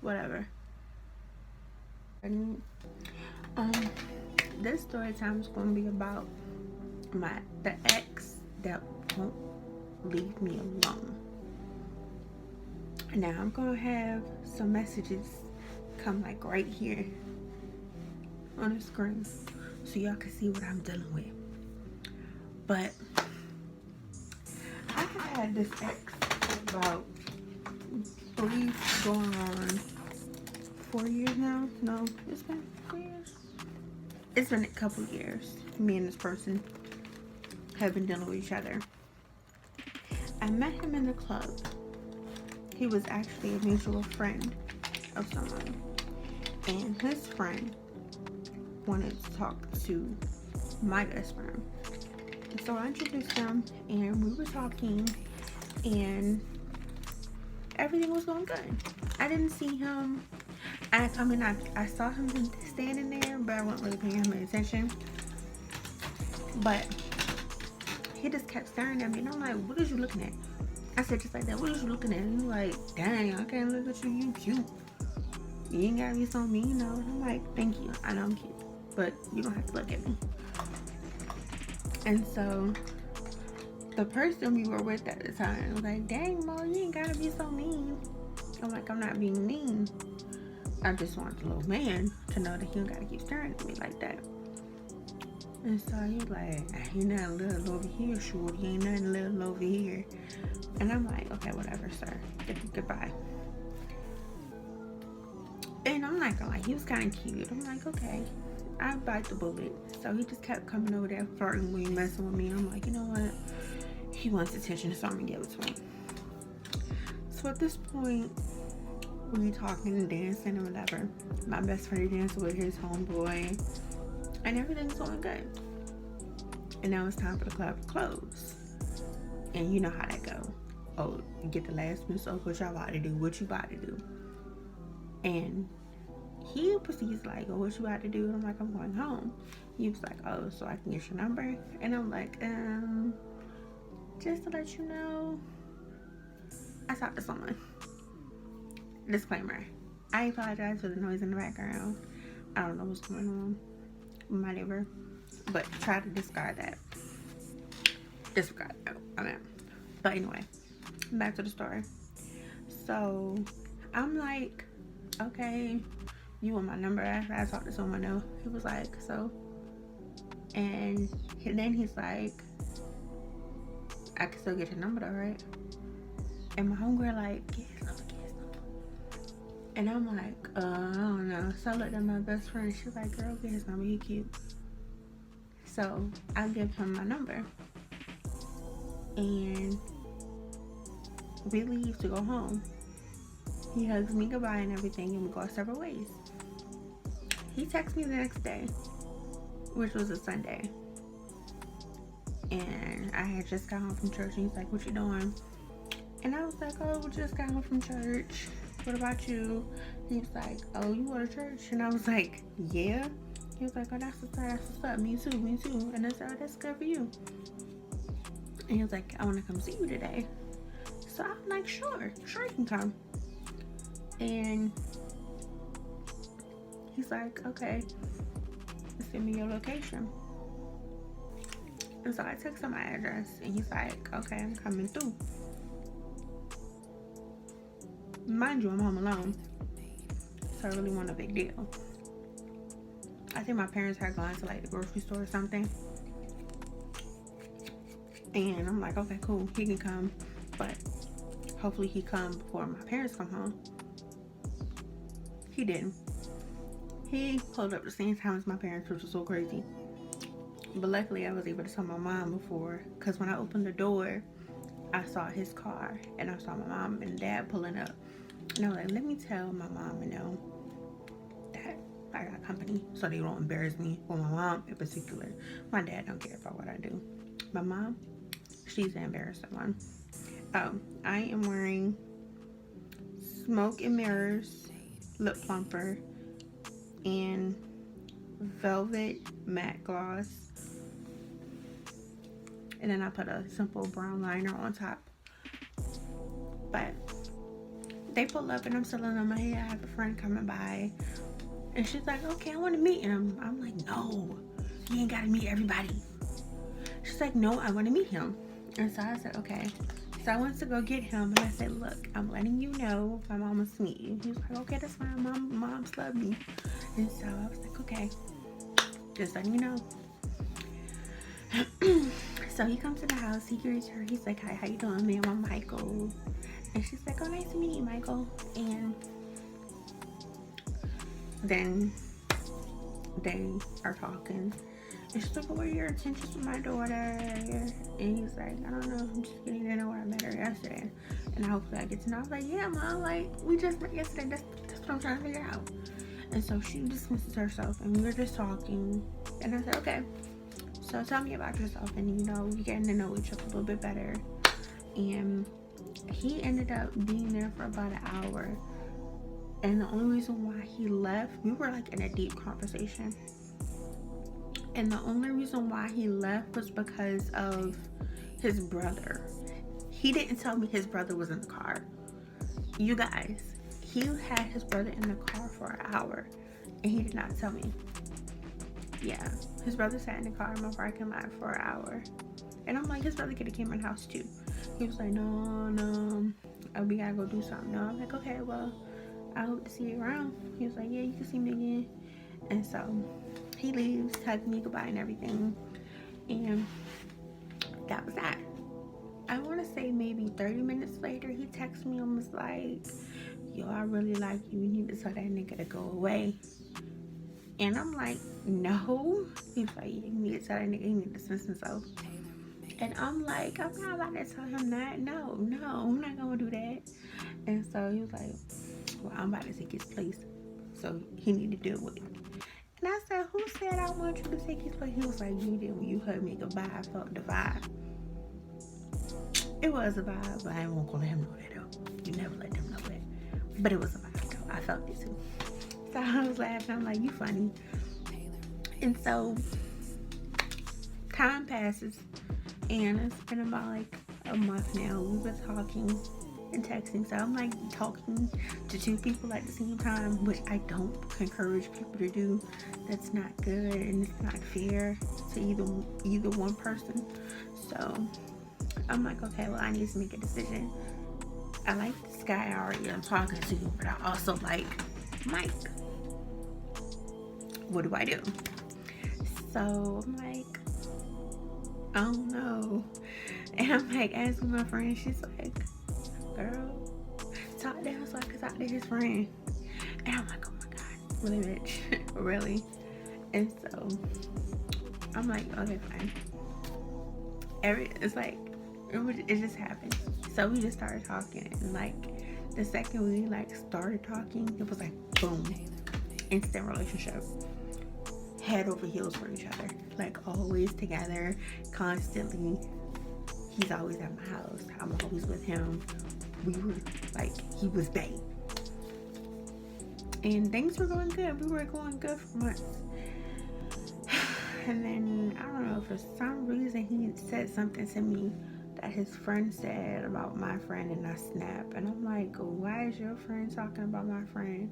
whatever. And, um, this story time is going to be about the ex that won't leave me alone. Now I'm gonna have some messages come like right here on the screen so y'all can see what I'm dealing with. But I have had this ex about 3 going on 4 years now. No, it's been 4 years. It's been a couple years. Me and this person have been dealing with each other. I met him in the club. He was actually a mutual friend of someone. And his friend wanted to talk to my best friend. And so I introduced him and we were talking and everything was going good. I didn't see him. I saw him standing there, but I wasn't really paying him any attention. But he just kept staring at me and I'm like, what is you looking at? I said just like that, what is you looking at? And he's like, dang, I can't look at you, you cute. You ain't gotta be so mean, you know. And I'm like, thank you, I know I'm cute, but you don't have to look at me. And so the person we were with at the time was like, dang, Mo, you ain't gotta be so mean. I'm like, I'm not being mean. I just want the little man to know that he don't gotta keep staring at me like that. And so he was like, ain't nothing little over here, shorty. Ain't nothing little over here. And I'm like, okay, whatever, sir. Goodbye. And I'm not gonna lie, he was kind of cute. I'm like, okay, I bite the bullet. So he just kept coming over there flirting with me, messing with me. I'm like, you know what? He wants attention, so I'm gonna give it to him. So at this point, we talking and dancing and whatever. My best friend danced with his homeboy, and everything's going good. And now it's time for the club to close. And you know how that go. Oh, you get the last minute, so what y'all about to do? What you about to do? And he proceeds like, oh, what you about to do? And I'm like, I'm going home. He was like, oh, so I can get your number? And I'm like, just to let you know, I talked to someone. Disclaimer, I apologize for the noise in the background. I don't know what's going on with my neighbor, but try to disregard that. But anyway, back to the story. So I'm like, okay, you want my number? After I talked to someone else, he was like, so, and then he's like, I can still get your number though, right? And my homegirl like, get his number. And I'm like, I don't know. So I looked at my best friend. She's like, girl, get his number. He cute. So I give him my number. And we leave to go home. He hugs me goodbye and everything, and we go our separate ways. He texts me the next day, which was a Sunday. And I had just got home from church, and he's like, what you doing? And I was like, oh, we just got home from church. What about you? He was like, oh, you go to church? And I was like, yeah. He was like, oh, that's what's up. Me too. And I said, oh, that's good for you. And he was like, I want to come see you today. So I'm like, sure, you can come. And he's like, okay, send me your location. And so I text him my address, and he's like, okay, I'm coming through. Mind you, I'm home alone, so I really wasn't a big deal. I think my parents had gone to like the grocery store or something, and I'm like, okay, cool, he can come, but hopefully he come before my parents come home. He didn't. He pulled up the same time as my parents, which was so crazy. But luckily I was able to tell my mom before, because when I opened the door, I saw his car, and I saw my mom and dad pulling up. And I was like, let me tell my mom, that I got company, so they don't embarrass me. Well, my mom in particular. My dad don't care about what I do. My mom, she's the embarrassing one. I am wearing Smoke and Mirrors lip plumper and velvet matte gloss. And then I put a simple brown liner on top. But they pull up and I'm telling them, hey, I have a friend coming by. And she's like, okay, I want to meet him. I'm like, no, you ain't got to meet everybody. She's like, no, I want to meet him. And so I said, okay. So I went to go get him, and I said, look, I'm letting you know my mom wants to meet you. He was like, okay, that's fine. Mom's love me. And so I was like, okay, just letting you know. So he comes to the house, he greets her, he's like, hi, how you doing, ma'am? I'm Michael. And she's like, oh, nice to meet you, Michael. And then they are talking. And she's like, what were your intentions with my daughter? And he's like, I don't know, I'm just getting to know her. I met her yesterday. And hopefully I get to know. I was like, yeah, Mom, like, we just met yesterday. That's what I'm trying to figure out. And so she dismisses herself, and we were just talking. And I said, okay, so tell me about yourself. And, you know, we getting to know each other a little bit better. And he ended up being there for about an hour. And the only reason why he left, we were like in a deep conversation. And the only reason why he left was because of his brother. He didn't tell me his brother was in the car. You guys, he had his brother in the car for an hour, and he did not tell me. Yeah, his brother sat in the car in my parking lot for an hour. And I'm like, his brother could have came in the house too. He was like, no, we gotta go do something. No, I'm like, okay, well, I hope to see you around. He was like, yeah, you can see me again. And so he leaves, hugs me goodbye and everything. And that was that. I want to say maybe 30 minutes later, he texts me and was like, yo, I really like you. You need to tell that nigga to go away. And I'm like, no. He's like, yeah, you need to tell that nigga he need to dismiss himself. And I'm like, I'm not about to tell him that. No, I'm not going to do that. And so he was like, well, I'm about to take his place. So he need to deal with it. And I said, who said I want you to take his place? He was like, you did. When you heard me goodbye, I felt the vibe. It was a vibe, but I won't let him know that though. You never let them know that. But it was a vibe though. I felt it too. So I was laughing. I'm like, you funny. And so time passes, and it's been about like a month now. We've been talking and texting. So I'm like talking to two people at the same time, which I don't encourage people to do. That's not good, and it's not fair to either one person. So I'm like, okay, well, I need to make a decision. I like this guy already I'm talking to, but I also like Mike. What do I do? So I'm like, I don't know. And I'm like asking my friend, she's like, girl, talk down so I can talk to his friend. And I'm like, oh my God, really, bitch? Really? And so I'm like, okay, fine. It's like, it just happened. So we just started talking, and like the second we like started talking, it was like boom, instant relationship, head over heels for each other, like always together, constantly. He's always at my house, I'm always with him. We were like, he was bae, and things were going good. We were going good for months. And then I don't know, for some reason he said something to me that his friend said about my friend, and I snapped. And I'm like, why is your friend talking about my friend?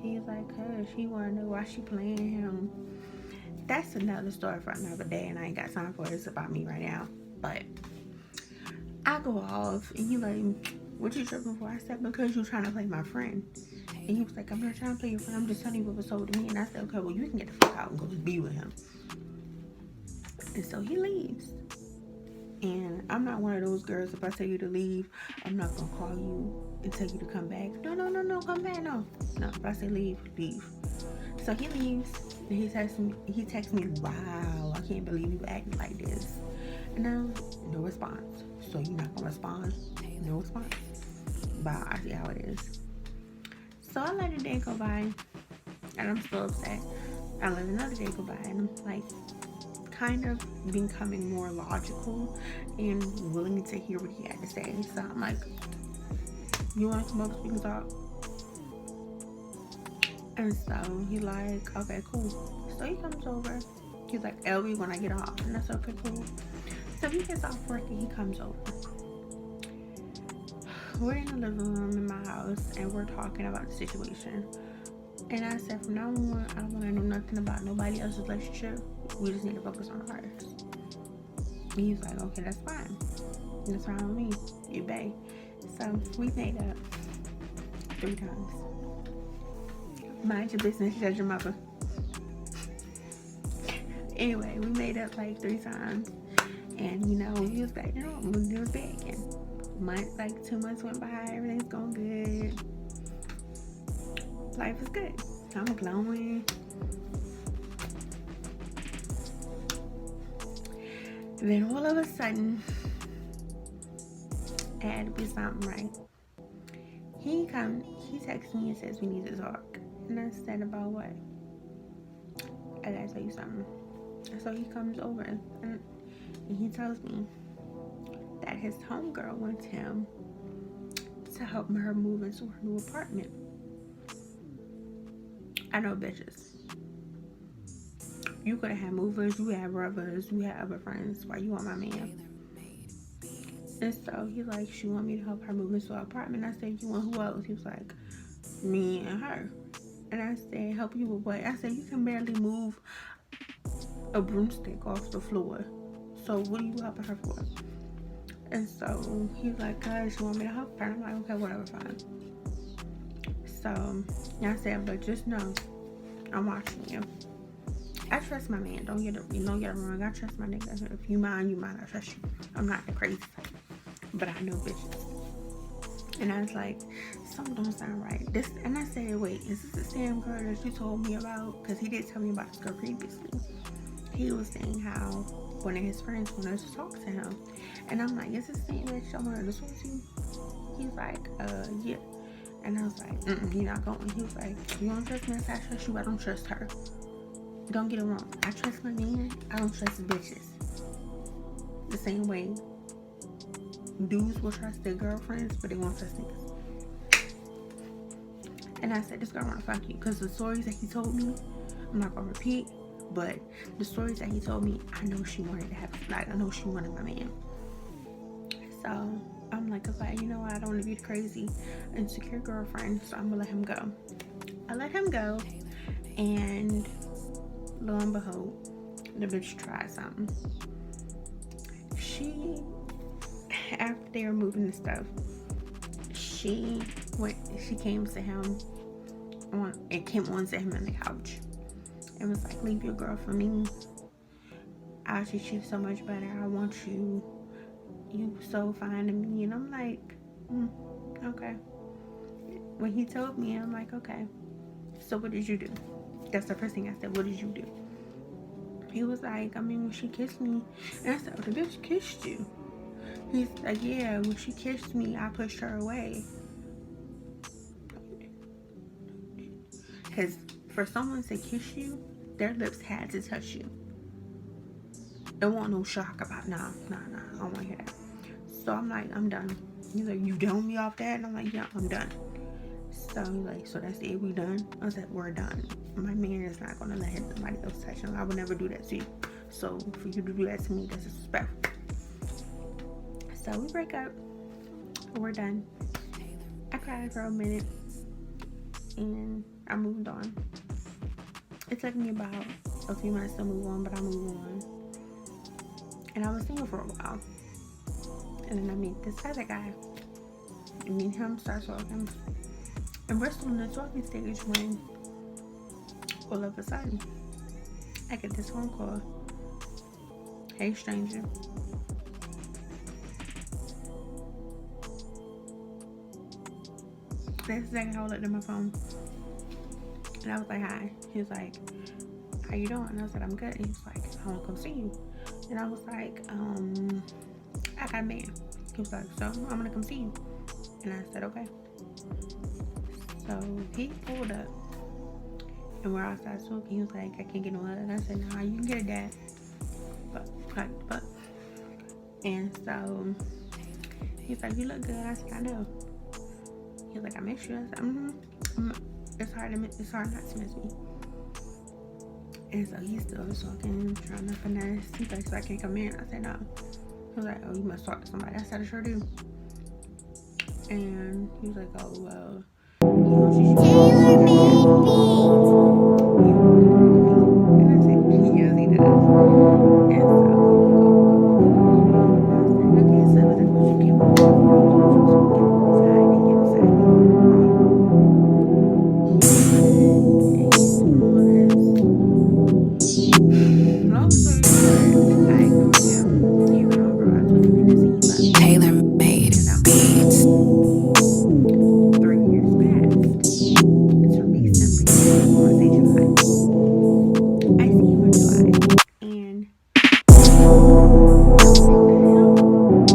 He's like, cause she wanna know why she playing him. That's another story for another day, and I ain't got time for it. It's about me right now. But I go off, and he like, what you tripping for? I said, because you trying to play my friend. And he was like, I'm not trying to play your friend, I'm just telling you what was told to me. And I said, okay, well, you can get the fuck out and go be with him. And so he leaves. And I'm not one of those girls, if I tell you to leave, I'm not going to call you and tell you to come back. No, come back, no. No, if I say leave. So he leaves, and he texts me, wow, I can't believe you acting like this. And then, no response. So you're not going to respond? No response. Bye, I see how it is. So I let the day go by, and I'm still upset. I let another day go by, and I'm like, kind of becoming more logical and willing to hear what he had to say. So I'm like, you want to come over so we can talk? And so he like, okay, cool. So he comes over. He's like, LB when I get off. And that's okay, cool. So he gets off work and he comes over. we're in the living room in my house and we're talking about the situation. And I said, from now on, I don't want to know nothing about nobody else's relationship. We just need to focus on ours. And he was like, okay, that's fine. That's fine with me. You bae. So we made up 3 times. Mind your business, judge your mother. Anyway, we made up like 3 times. And you know, we was back, you know, we was back. And like 2 months went by, everything's going good. Life is good. I'm glowing. Then all of a sudden, it had to be something right. He texts me and says we need to talk. And I said, about what? I gotta tell you something. So he comes over and he tells me that his homegirl wants him to help her move into her new apartment. I know bitches. You could have movers, you have brothers, you have other friends. Why you want my man? And so he's like, she want me to help her move into her apartment. I said, you want who else? He was like, me and her. And I said, help you with what? I said, you can barely move a broomstick off the floor. So what are you helping her for? And so he's like, cause you want me to help her? I'm like, okay, whatever, fine. So I said, but just know, I'm watching you. I trust my man. Don't get it wrong. I trust my nigga. If you mind, you mind. I trust you. I'm not the crazy type, but I know bitches. And I was like, something don't sound right. And I said, wait, is this the same girl that you told me about? Because he did tell me about this girl previously. He was saying how one of his friends wanted to talk to him, and I'm like, is this the same bitch I wanted to talk to? He's like, yeah. And I was like, you're not going. He was like, you don't trust me? I said, I trust you. I don't trust her. Don't get it wrong. I trust my man. I don't trust bitches. The same way dudes will trust their girlfriends, but they won't trust niggas. And I said, this girl wanna fuck you. Because the stories that he told me, I'm not gonna repeat, but the stories that he told me, I know she wanted to have, like, I know she wanted my man. So I'm like, okay, you know what? I don't want to be the crazy, insecure girlfriend, so I'm gonna let him go. I let him go, and lo and behold, the bitch tried something. After they were moving the stuff, she came to him onto him on the couch and was like, leave your girl for me. I'll treat you so much better. I want you. You so fine to me. And I'm like, okay. When he told me, I'm like, okay. So what did you do? That's the first thing I said. What did you do? He was like, I mean, when she kissed me. And I said, oh, the bitch kissed you. He's like, yeah, when she kissed me, I pushed her away. Because for someone to kiss you, their lips had to touch you. There wasn't no shock about, nah, I don't want to hear that. So I'm like, I'm done. He's like, you done me off that? And I'm like, yeah, I'm done. So he's like, so that's it, we done? I said, we're done. My man is not going to let somebody else touch him. I would never do that to you. So for you to do that to me, that's disrespectful. So we break up. We're done. I cried for a minute. And I moved on. It took me about a few months to move on, but I moved on. And I was single for a while. And then I meet this other guy. And me and him start talking. And we're still in the talking stage when all of a sudden I get this phone call. Hey, stranger. That's exactly how I looked at my phone. And I was like, hi. He was like, how you doing? And I said, I'm good. And he was like, I want to come see you. And I was like, I got a man. He was like, so I'm going to come see you. And I said, okay. So he pulled up. And we're outside talking. He was like, I can't get no other. And I said, nah, you can get a dad. But. And so he's like, you look good. I said, I know. He was like, I miss you. I said, It's hard not to miss me. And so he's still talking, trying to finesse. He's like, so I can't come in. I said, no. He was like, oh, you must talk to somebody. I said, I sure do. And he was like, oh, well, he knows you should be Taylor made beats. You really proud of me? And I said, yes, he does. And so he was like, oh, well, he knows you. And I said, okay, so that's what you give him. That's what you was going to give him inside and get inside me. He went and he's doing all this. Long story short, I ignored him. He went on for about 20 minutes and he left. Taylor made beats. 3 years passed. It's recently. I want to say July. I see him in July. And I'm like, the hell? And he's like, yeah, like I said, 3 years passed. And I said,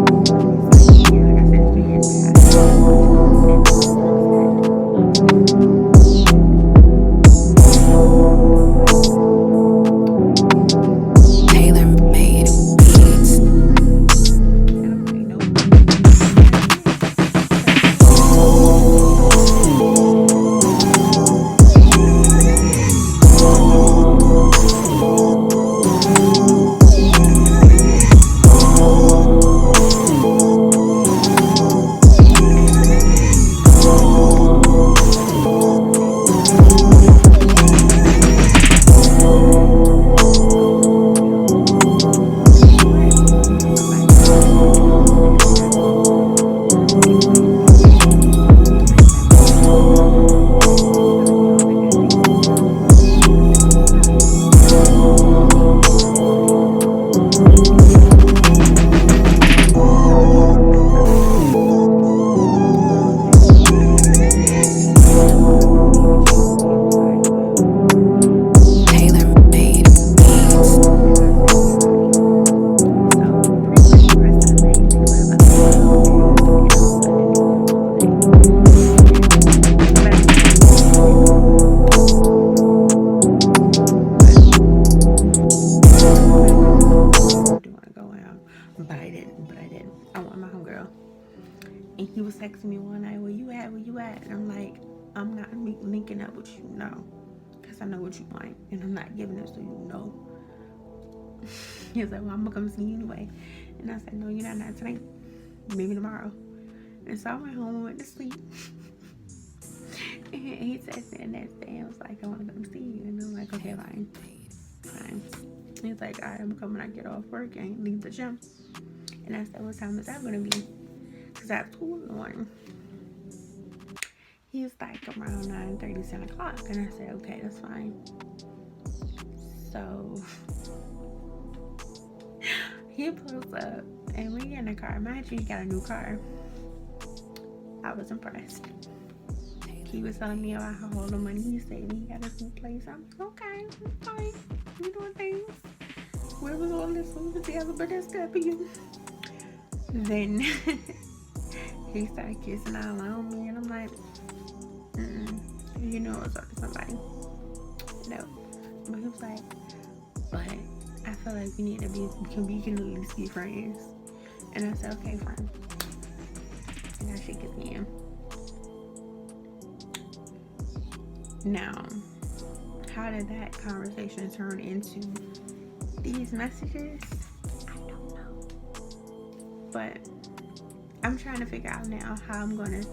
Taylor made beats. And I'm like, nope. And I did. And I did. I did. But somebody told me that he was very happy. And I'm like, wait, why would you be so surprised at me? He's telling me all the good things he's done. I said, well, stop. And he was like, I told him, okay, what me would you do? He was like, well, Taylor made beats. And I said, why? So pretty much the rest of the night in the club, I was just sitting there looking at him underneath him all day. And but I didn't want to go out and go home. But but I do want to go out. But I didn't. But I didn't. I want my homegirl. And he was texting me one night, where you at? Where you at? And I'm like, I'm not linking up with you, no. Because I know what you want. And I'm not giving it so you know. He was like, well, I'm going to come see you anyway. And I said, no, you're not tonight. Maybe tomorrow. And so I went home and went to sleep. And he texted me the next day and was like, I want to come see you. And I'm like, okay, fine. Fine. He's like, all right, I'm coming. I get off work and leave the gym. And I said, what time is that going to be? Because I have school in the morning. He was like around 9:30, 10 o'clock. And I said, okay, that's fine. So he pulls up and we get in the car. Mind you, he got a new car. I was impressed. He was telling me about how all the money he saved. He got his new place. I'm like, okay, fine. We doing things. Where was all this when we were together? But that's good for you. Then he started kissing all on me, and I'm like, you know, I was talking to somebody. No, but he was like, but I feel like we need to be, we can at least be friends. And I said, okay, fine. And now she gets me in. Now, how did that conversation turn into these messages? I don't know. But I'm trying to figure out now how I'm gonna.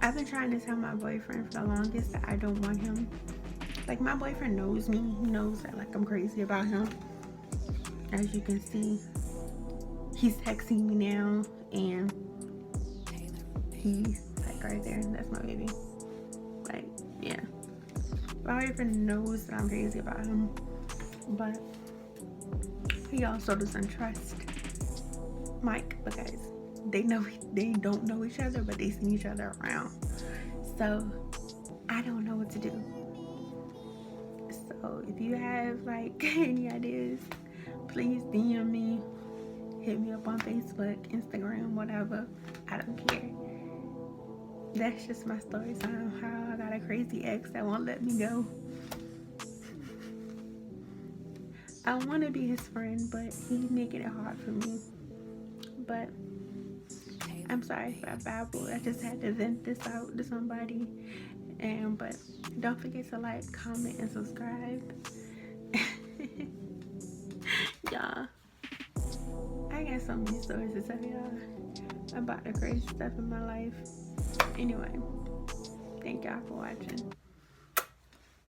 I've been trying to tell my boyfriend for the longest that I don't want him. Like, my boyfriend knows me. He knows that, like, I'm crazy about him. As you can see, he's texting me now, and he's like right there. That's my baby. Like, yeah. My boyfriend knows that I'm crazy about him, but he also doesn't trust Mike because they don't know each other, but they see each other around. So I don't know what to do. So if you have like any ideas, please DM me, hit me up on Facebook, Instagram, whatever. I don't care. That's just my story time. How I got a crazy ex that won't let me go. I want to be his friend, but he's making it hard for me. But I'm sorry for that babble. I just had to vent this out to somebody. But don't forget to like, comment, and subscribe. Y'all, I got so many stories to tell y'all. about the crazy stuff in my life. Anyway, thank y'all for watching.